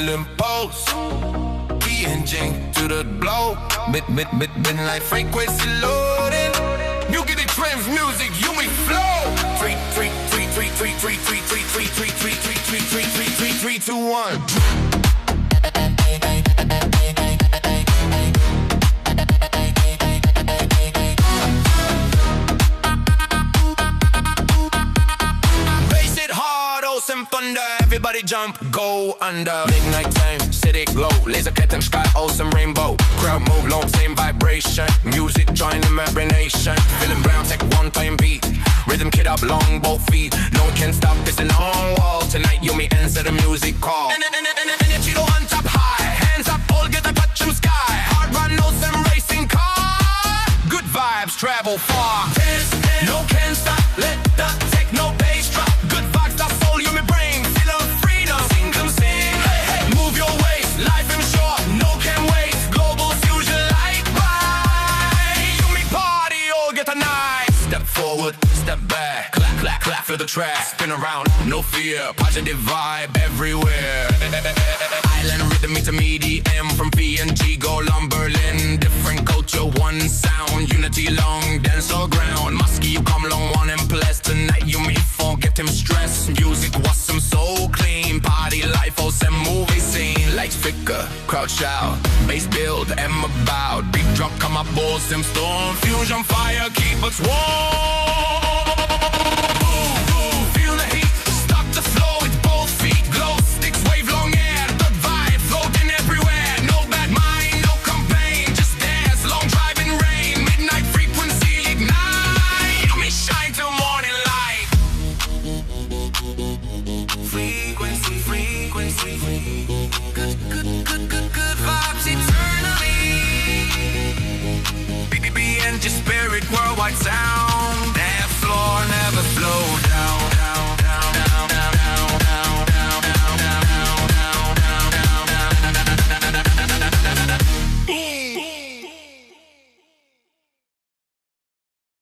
adrenaline pulse. Engine to the blow, midnight frequency loading. Niugini trends music, you may flow. 3, 3, 3, 3, 3, 3, 3, 3, 3, 3, 3, 3, 3, 3, 3, 3, 3, 2, 1. Bass it hard, oh some thunder. Everybody jump, go under. Midnight time, city glow. Laserketten, sky, awesome rainbow. Crowd move, long, same vibration. Music, join imagination. Feeling brown, take one time beat. Rhythm kid up, long, both feet. No one can stop, it's an on wall. Tonight you may answer the music call. Energy on top high. Hands up, all get a touch them sky. Hard run, no some racing car. Good vibes, travel far. Dance, no can stop, let the techno bass drop. Good vibes, that's all you may bring. Feel of freedom, sing them sing. Hey, hey, move your waist, life is short, no can wait. Global fusion like right. You may party or get a night. Step forward, step back, clap, clap, clap for the track. Spin around, no fear, positive vibe everywhere. Island rhythm meets a medium from PNG, go Berlin. Different culture, one sound, unity long, dance all ground. Musky, you come long, one and bless. Tonight you may forget him stress. Music was some so clean, party life, oh some movie scene. Lights flicker, crowd shout, bass build, and about. Big drop come up, balls, some storm, fusion fire, keep us warm. Feel the heat, stop the flow with both feet. Glow sticks, wave long air, the vibe floating everywhere. No bad mind, no complaint, just dance, long driving rain. Midnight frequency ignite, you may shine till morning light. Frequency, frequency, good vibes eternally. BBB and your spirit, worldwide sound.